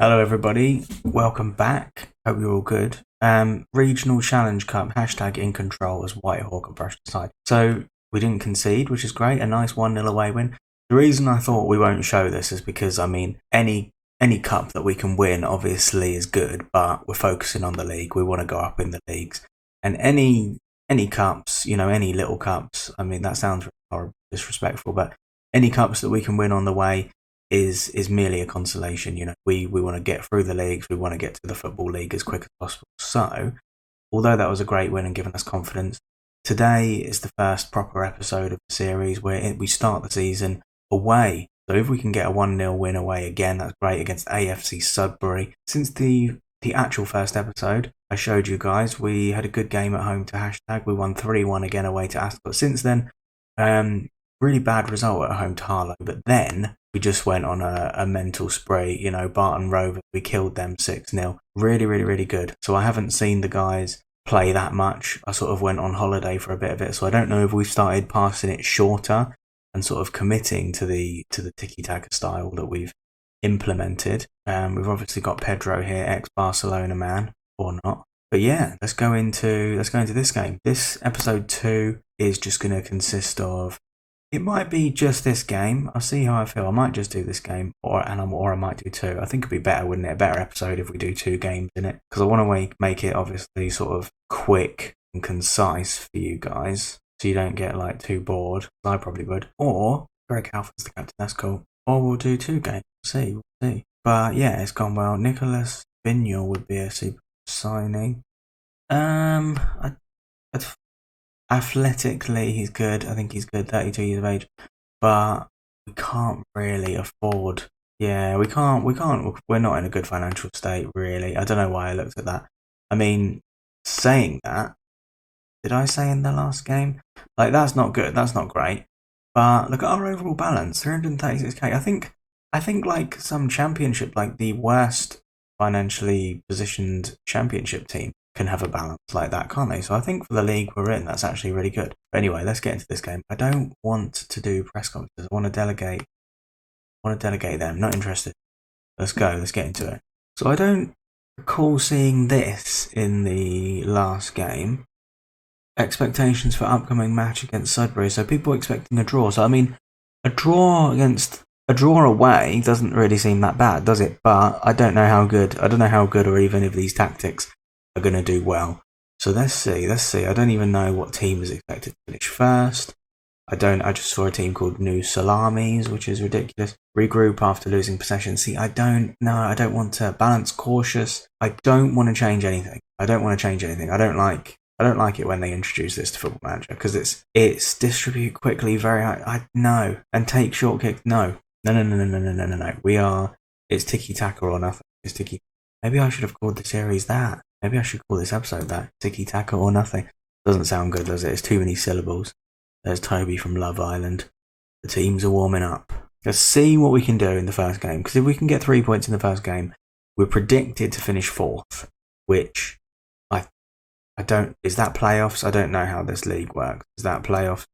Hello everybody, welcome back. Hope you're all good. Regional Challenge Cup, hashtag in control as Whitehawk and brushed aside. So we didn't concede, which is great, a nice 1-0 away win. The reason I thought we won't show this is because, I mean, any cup that we can win obviously is good, but we're focusing on the league. We want to go up in the leagues. And any cups, any little cups, I mean, that sounds horrible, disrespectful, but any cups that we can win on the way is merely a consolation. We want to get through the leagues, we want to get to the Football League as quick as possible. So, although that was a great win and given us confidence, today is the first proper episode of the series where we start the season away. So if we can get a 1-0 win away again, that's great against AFC Sudbury. Since the actual first episode, I showed you guys, we had a good game at home to hashtag. We won 3-1 again away to Ascot. Since then, really bad result at home to Harlow, but then we just went on a mental spree. Barton Rovers, we killed them 6-0. Really, really, really good. So I haven't seen the guys play that much. I sort of went on holiday for a bit of it, so I don't know if we've started passing it shorter and sort of committing to the Tiki Taka style that we've implemented. We've obviously got Pedro here, ex-Barcelona man, or not. But yeah, let's go into this game. This episode 2 is just going to consist of, it might be just this game. I'll see how I feel. I might just do this game, or I might do 2. I think it'd be better, wouldn't it? A better episode if we do 2 games in it, because I want to make it obviously sort of quick and concise for you guys, so you don't get too bored. I probably would. Or Greg Halford's the captain. That's cool. Or we'll do 2 games. We'll see. But yeah, it's gone well. Nicholas Vignal would be a super signing. Athletically, he's good. I think he's good, 32 years of age. But we can't really afford. Yeah, we can't. We're not in a good financial state, really. I don't know why I looked at that. I mean, saying that, did I say in the last game? That's not good. That's not great. But look at our overall balance, 336k. I think some championship, the worst financially positioned championship team, can have a balance like that, can't they? So I think for the league we're in, that's actually really good. But anyway, let's get into this game. I don't want to do press conferences. I want to delegate them. Not interested. Let's go. Let's get into it. So I don't recall seeing this in the last game. Expectations for upcoming match against Sudbury. So people expecting a draw. So I mean, a draw away doesn't really seem that bad, does it? But I don't know how good, or even if these tactics are going to do well. So let's see. I don't even know what team is expected to finish first. I just saw a team called New Salamis, which is ridiculous. Regroup after losing possession. See, I don't want to balance cautious. I don't want to change anything. I don't like it when they introduce this to Football Manager, because it's distribute quickly, very high. No, and take short kicks. No. It's Tiki Taka or nothing. It's Tiki. Maybe I should have called the series that. Maybe I should call this episode that. Tiki Taka or nothing. Doesn't sound good, does it? It's too many syllables. There's Toby from Love Island. The teams are warming up. Let's see what we can do in the first game, because if we can get 3 points in the first game, we're predicted to finish 4th, which I don't. Is that playoffs? I don't know how this league works. Is that playoffs?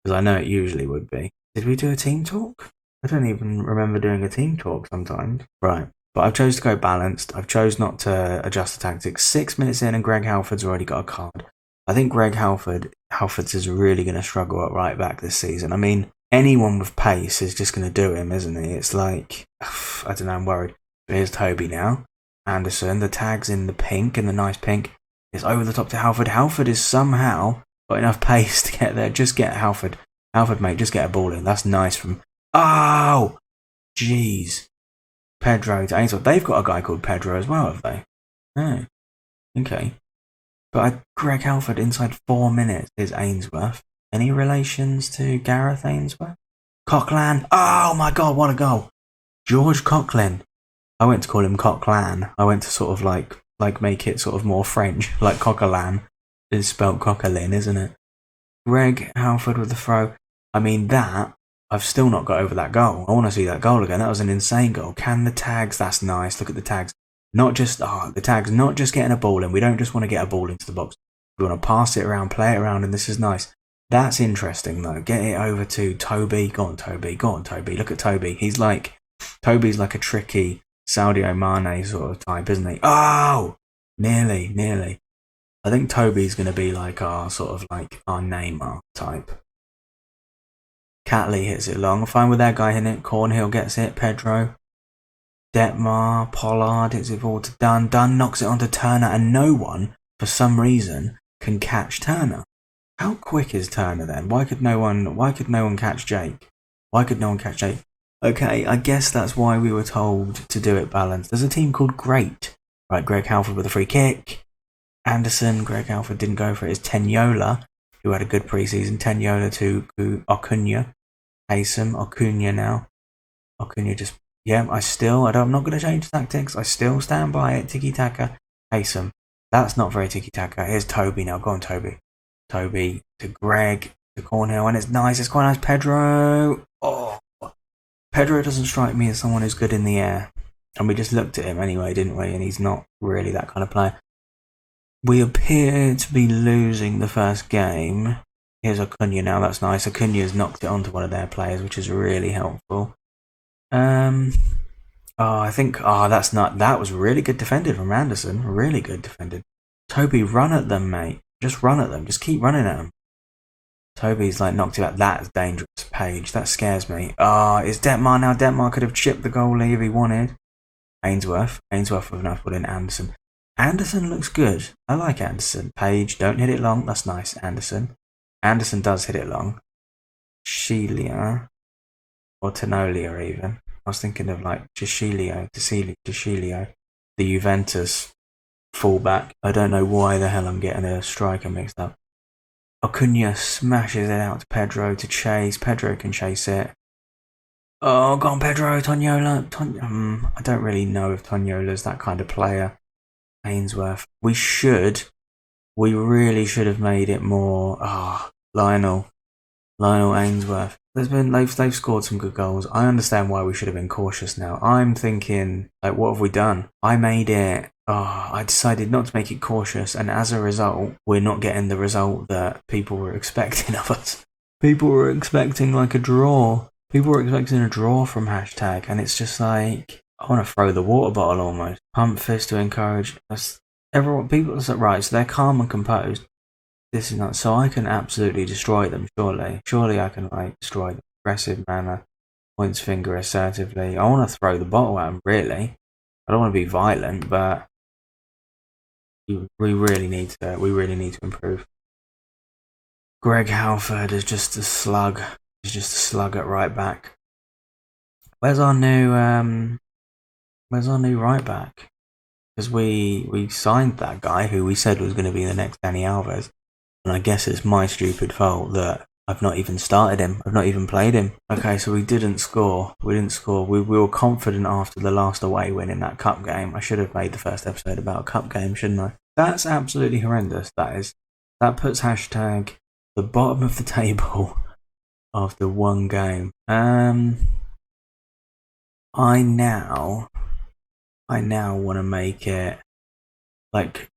Because I know it usually would be. Did we do a team talk? I don't even remember doing a team talk sometimes. Right. But I've chose to go balanced. I've chose not to adjust the tactics. 6 minutes in and Greg Halford's already got a card. I think Greg Halford's is really going to struggle at right back this season. I mean, anyone with pace is just going to do him, isn't he? It's I don't know, I'm worried. But here's Toby now. Anderson, the tag's in the pink, in the nice pink. It's over the top to Halford. Halford is somehow got enough pace to get there. Just get Halford. Halford, mate, just get a ball in. That's nice from... Oh! Jeez. Pedro to Ainsworth. They've got a guy called Pedro as well, have they? Oh. Okay. But Greg Halford inside 4 minutes is Ainsworth. Any relations to Gareth Ainsworth? Coquelin. Oh my god, what a goal. George Coquelin. I went to call him Coquelin. I went to sort of make it sort of more French, like Coquelin is spelt Coquelin, isn't it? Greg Halford with the throw. I mean, I've still not got over that goal. I want to see that goal again. That was an insane goal. Can the tags? That's nice. Look at the tags. The tags, not just getting a ball in. We don't just want to get a ball into the box. We want to pass it around, play it around, and this is nice. That's interesting, though. Get it over to Toby. Go on, Toby. Look at Toby. Toby's like a tricky Sadio Mane sort of type, isn't he? Oh, nearly. I think Toby's going to be like our sort of like our Neymar type. Catley hits it long. Fine with that guy hitting it. Cornhill gets it. Pedro. Detmar. Pollard hits it forward to Dunn. Dunn knocks it onto Turner, and no one, for some reason, can catch Turner. How quick is Turner then? Why could no one catch Jake? Okay, I guess that's why we were told to do it balanced. There's a team called Great. Right, Greg Halford with a free kick. Anderson, Greg Halford didn't go for it. It's Tenyola, who had a good preseason. Tenyola to Acuna. Haysom, Acuna now. Acuna just, I'm not going to change tactics. I still stand by it. Tiki Taka. Haysom. That's not very Tiki Taka. Here's Toby now. Go on, Toby. Toby to Greg, to Cornhill, and it's nice. It's quite nice. Pedro. Oh, Pedro doesn't strike me as someone who's good in the air. And we just looked at him anyway, didn't we? And he's not really that kind of player. We appear to be losing the first game. Here's Acuna now. That's nice. Acuna's knocked it onto one of their players, which is really helpful. That was really good defended from Anderson. Really good defended. Toby, run at them, mate. Just run at them. Just keep running at them. Toby's like knocked it out. That's dangerous. Page. That scares me. It's Detmar now. Detmar could have chipped the goalie if he wanted. Ainsworth with enough put in Anderson. Anderson looks good. I like Anderson. Page, don't hit it long. That's nice. Anderson does hit it long. Shelia. Or Tenolia even. I was thinking of like Cicilio, the Juventus fullback. I don't know why the hell I'm getting a striker mixed up. Acuna smashes it out to Pedro to chase. Pedro can chase it. Oh, go on, Pedro. Tonyola. I don't really know if Tonyola's that kind of player. Ainsworth. We really should have made it more. Lionel Ainsworth. They've scored some good goals. I understand why we should have been cautious now. I'm thinking, like, what have we done? I decided not to make it cautious, and as a result, we're not getting the result that people were expecting of us. People were expecting like a draw. People were expecting a draw from hashtag, and it's just like, I want to throw the water bottle almost. Pump fist to encourage us. Right, so they're calm and composed. This is not, so I can absolutely destroy them, surely. Surely I can, like, destroy them. Aggressive manner, points finger assertively. I want to throw the bottle at them, really. I don't want to be violent, but we really need to improve. Greg Halford is just a slug. He's just a slug at right back. Where's our new right back? Because we signed that guy who we said was going to be the next Dani Alves. And I guess it's my stupid fault that I've not even started him. I've not even played him. Okay, so we didn't score. We were confident after the last away win in that cup game. I should have made the first episode about a cup game, shouldn't I? That's absolutely horrendous, that is. That puts hashtag the bottom of the table after one game. I now want to make it like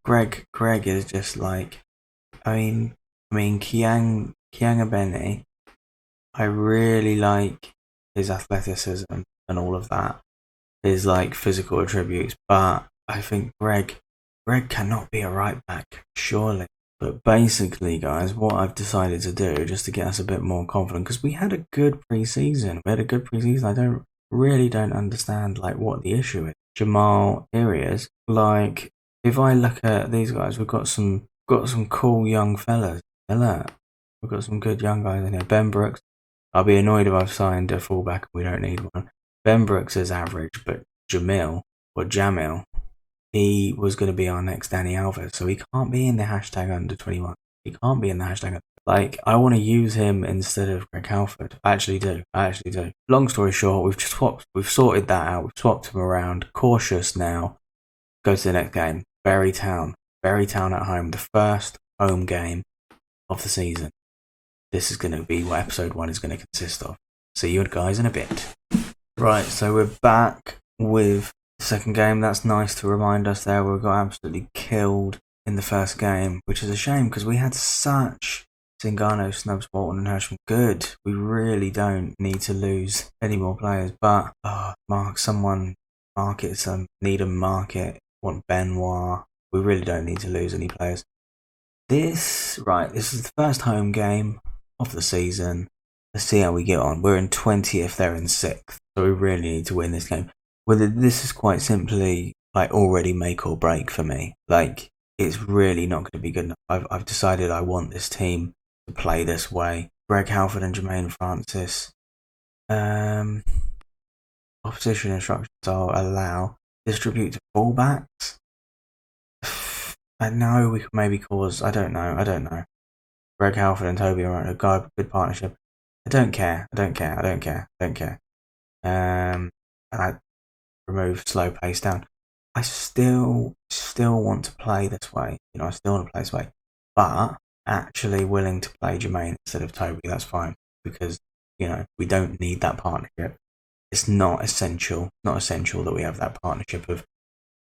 Greg is just like, I mean Kiang Abeni, I really like his athleticism and all of that, his like physical attributes, but I think Greg cannot be a right back, surely. But basically, guys, what I've decided to do, just to get us a bit more confident, because we had a good pre-season. I don't understand like what the issue is. Jamal areas, like if I look at these guys, we've got some cool young fellas. We've got some good young guys in here. Ben Brooks. I'll be annoyed if I've signed a fullback and we don't need one. Ben Brooks is average, but Jamil, he was going to be our next Dani Alves, so he can't be in the hashtag under 21. He can't be in the hashtag. Like, I want to use him instead of Greg Halford. I actually do. Long story short, we've sorted that out. We've swapped him around. Cautious now. Go to the next game. Bury Town at home. The first home game of the season. This is going to be what episode 1 is going to consist of. See you guys in a bit. Right, so we're back with the second game. That's nice to remind us there. We got absolutely killed in the first game, which is a shame because we had such Zingano, Snubs, Walton and Hirschman good. We really don't need to lose any more players, but Mark Market some, need a market, want Benoit. We really don't need to lose any players. This is the first home game of the season. Let's see how we get on. We're in 20th, they're in 6th. So we really need to win this game. Whether this is quite simply like already make or break for me. Like, it's really not going to be good enough. I've decided I want this team to play this way. Greg Halford and Jermaine Francis. Opposition instructions I'll allow. Distribute to fullbacks. I know we could maybe cause. I don't know. Greg Halford and Toby are a good partnership. I don't care. And I remove slow pace down. I still want to play this way. I still want to play this way. But actually willing to play Jermaine instead of Toby, that's fine. Because, we don't need that partnership. It's not essential. Not essential that we have that partnership of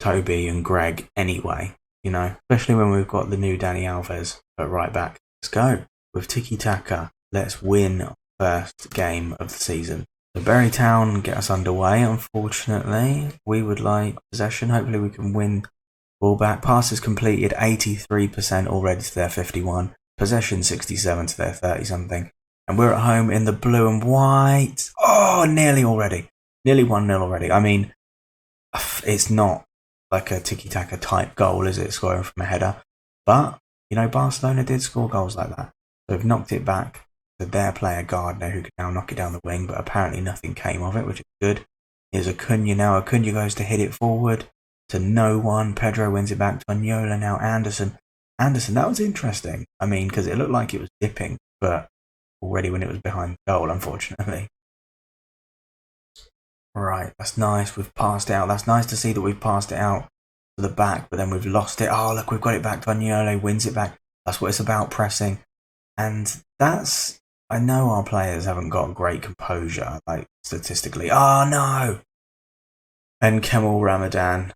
Toby and Greg anyway. Especially when we've got the new Dani Alves at right back. Let's go. With Tiki Taka, let's win first game of the season. So Bury Town get us underway, unfortunately. We would like possession. Hopefully we can win ball back. Passes completed 83% already to their 51. Possession 67 to their 30-something. And we're at home in the blue and white. Oh, nearly already. Nearly 1-0 already. I mean, it's not like a tiki-taka type goal, is it, scoring from a header? But, Barcelona did score goals like that. So they've knocked it back to their player Gardner, who can now knock it down the wing, but apparently nothing came of it, which is good. Here's Acuna now. Acuna goes to hit it forward to no one. Pedro wins it back to Anyola. Now Anderson, that was interesting. I mean, because it looked like it was dipping, but already when it was behind the goal, unfortunately. Right, that's nice. We've passed it out. That's nice to see that we've passed it out to the back, but then we've lost it. Oh, look, we've got it back to Anyola. Wins it back. That's what it's about, pressing. And I know our players haven't got great composure, like, statistically. Oh, no! And Kemal Ramadan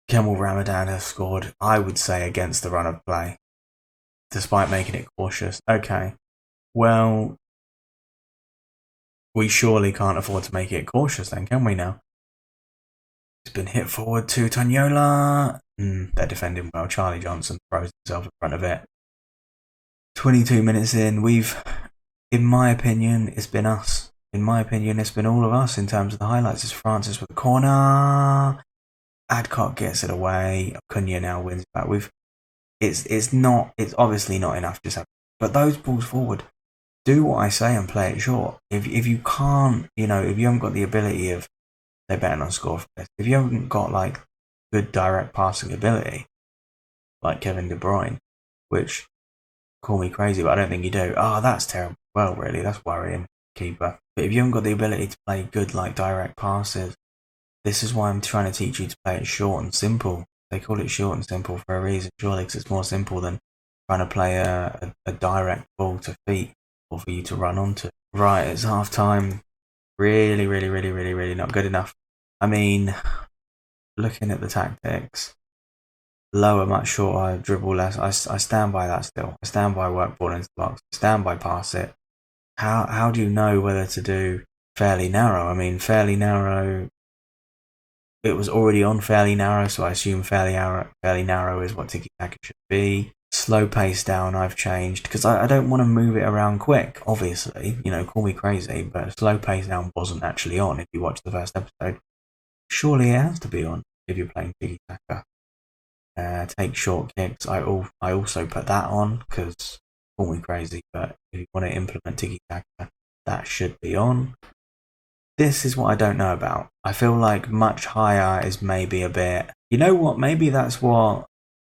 has scored, I would say, against the run of play, despite making it cautious. Okay, well, we surely can't afford to make it cautious then, can we now? It's been hit forward to Tanyola. They're defending well. Charlie Johnson throws himself in front of it. 22 minutes in, in my opinion, it's been us. In my opinion, it's been all of us in terms of the highlights. It's Francis with the corner. Adcock gets it away. Acuna now wins back. It's obviously not enough just but those balls forward, do what I say and play it short. If you can't, if you haven't got the ability of, they better not score for this. If you haven't got like good direct passing ability, like Kevin De Bruyne, which, call me crazy, but I don't think you do. Oh, that's terrible. Well, really, that's worrying, keeper. But if you haven't got the ability to play good like direct passes, this is why I'm trying to teach you to play it short and simple. They call it short and simple for a reason, surely, because it's more simple than trying to play a direct ball to feet or for you to run onto. Right, it's half time. Really, really, really, really, really not good enough. I mean, looking at the tactics, lower, much shorter, dribble less. I stand by that still. I stand by work ball into the box. I stand by pass it. How do you know whether to do fairly narrow? I mean, fairly narrow, it was already on fairly narrow, so I assume fairly narrow is what Tiki Taka should be. Slow pace down, I've changed, because I don't want to move it around quick, obviously. Call me crazy, but slow pace down wasn't actually on if you watch the first episode. Surely it has to be on if you're playing Tiki Taka. Take short kicks, I also put that on, because, call me crazy, but if you want to implement Tiki Taka, that should be on. This is what I don't know about. I feel like much higher is maybe a bit... You know what? Maybe that's what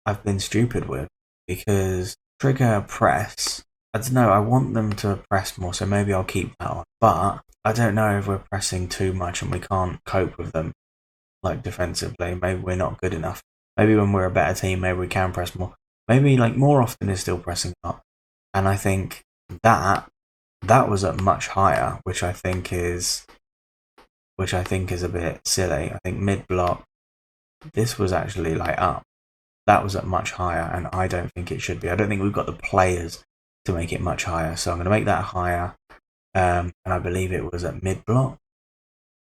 I've been stupid with. Because trigger press, I don't know, I want them to press more, so maybe I'll keep that on. But I don't know if we're pressing too much and we can't cope with them, like defensively. Maybe we're not good enough. Maybe when we're a better team, maybe we can press more. Maybe like more often is still pressing up. And I think that was at much higher, which I think is a bit silly. I think mid block, this was actually like up. That was at much higher, and I don't think it should be. I don't think we've got the players to make it much higher, so I'm going to make that higher. And I believe it was at mid block.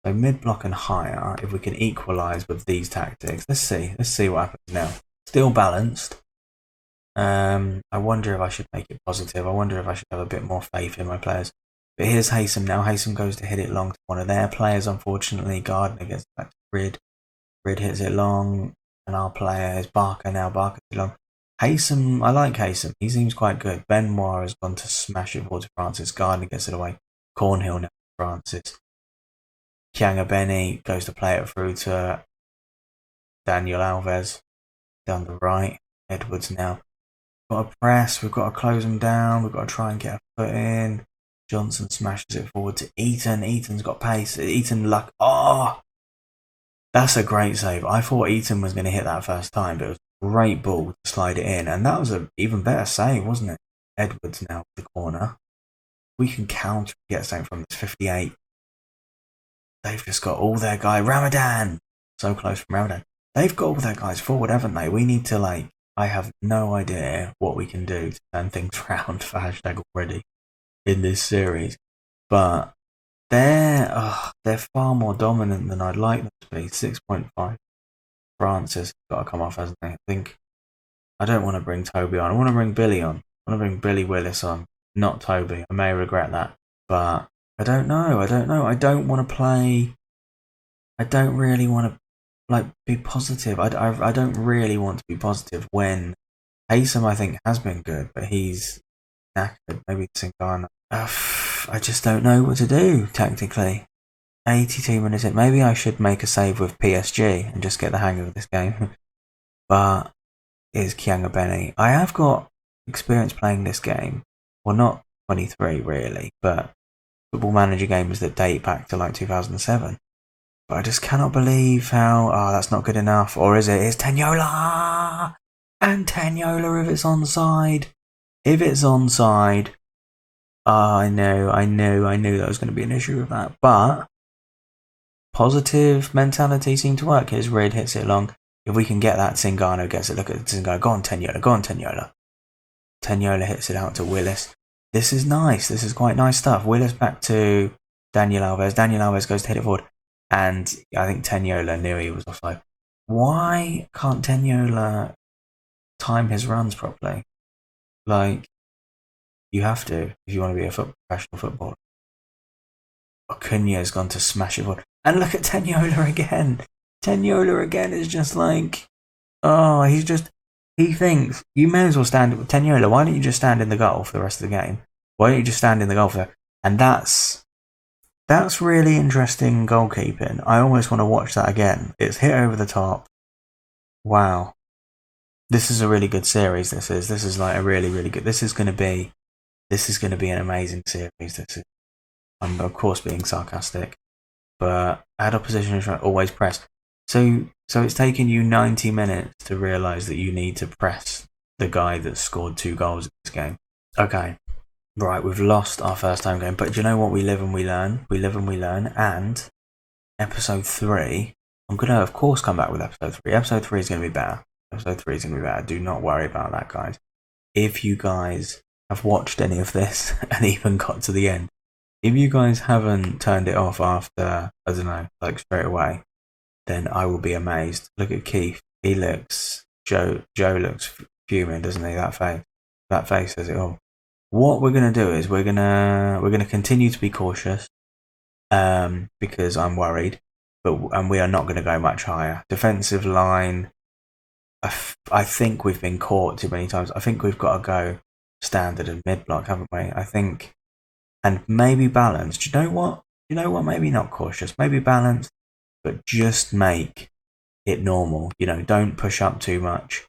So mid-block and higher, if we can equalise with these tactics. Let's see what happens now. Still balanced. I wonder if I should make it positive. I wonder if I should have a bit more faith in my players. But here's Haysom now. Haysom goes to hit it long to one of their players, unfortunately. Gardner gets back to Rid. Rid hits it long. And our player is Barker now. Barker hits it long. Haysom, I like Haysom. He seems quite good. Benoit has gone to smash it forward to Francis. Gardner gets it away. Cornhill now to Francis. Kianga Benny goes to play it through to Daniel Alves down the right. Edwards now. Got to press. We've got to close them down. We've got to try and get a foot in. Johnson smashes it forward to Eaton. Eaton's got pace. Eaton luck. Oh! That's a great save. I thought Eaton was going to hit that first time, but it was a great ball to slide it in. And that was an even better save, wasn't it? Edwards now with the corner. We can counter and get something from this 58. They've just got all their guys. Ramadan! So close from Ramadan. They've got all their guys forward, haven't they? We need to, I have no idea what we can do to turn things around for hashtag already in this series. But they're far more dominant than I'd like them to be. 6.5. Francis has got to come off, hasn't he? I think I don't want to bring Toby on. I want to bring Billy on. I want to bring Billy Willis on, not Toby. I may regret that, but I don't know. I don't want to play. I don't really want to be positive. I don't really want to be positive when Haysom I think has been good, but he's knackered. Maybe Singana. I just don't know what to do tactically. 82 minutes in. Maybe I should make a save with PSG and just get the hang of this game. But it's Kianga Benny. I have got experience playing this game. Well, not 23 really, but Football Manager games that date back to 2007. But I just cannot believe how... Oh, that's not good enough. Or is it? It's Tenyola! And Tenyola if it's onside. If it's onside... I knew that was going to be an issue with that. But positive mentality seemed to work. His Rid hits it long. If we can get that, Zingano gets it. Look at Zingano. Go on, Tenyola. Tenyola hits it out to Willis. This is nice. This is quite nice stuff. Willis back to Daniel Alves. Daniel Alves goes to hit it forward. And I think Tenyola knew he was offside. Why can't Tenyola time his runs properly? You have to if you want to be a professional footballer. Acuna has gone to smash it forward. And look at Tenyola again. Tenyola again is just he thinks, you may as well stand with Tenyola. Why don't you just stand in the goal for the rest of the game? Why don't you just stand in the goal for that? And that's really interesting goalkeeping. I almost want to watch that again. It's hit over the top. Wow. This is a really good series, this is a really, really good... This is going to be an amazing series. I'm of course being sarcastic, but add opposition is always press. So it's taken you 90 minutes to realise that you need to press the guy that scored 2 goals in this game. Okay, right, we've lost our first home game, but do you know what? We live and we learn. And episode 3, I'm going to of course come back with episode 3. Episode 3 is going to be better. Do not worry about that, guys. If you guys have watched any of this and even got to the end, if you guys haven't turned it off after, I don't know, straight away, then I will be amazed. Look at Keith. Joe looks fuming, doesn't he? That face says it all. What we're going to do is we're going to continue to be cautious, because I'm worried, and we are not going to go much higher. Defensive line, I think we've been caught too many times. I think we've got to go standard and mid-block, haven't we? I think, and maybe balanced. Do you know what? Maybe not cautious, maybe balanced, but just make it normal. Don't push up too much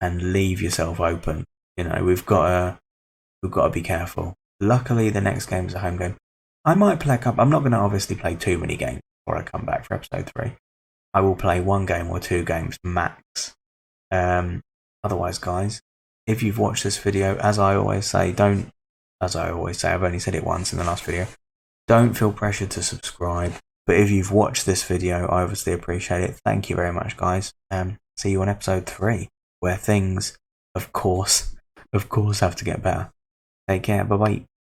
and leave yourself open. We've got to be careful. Luckily, the next game is a home game. I might play a couple. I'm not going to obviously play too many games before I come back for episode 3. I will play 1 game or 2 games max. Otherwise, guys, if you've watched this video, as I always say, I've only said it once in the last video, don't feel pressured to subscribe. But if you've watched this video, I obviously appreciate it. Thank you very much, guys. See you on episode 3, where things, of course, have to get better. Take care. Bye-bye.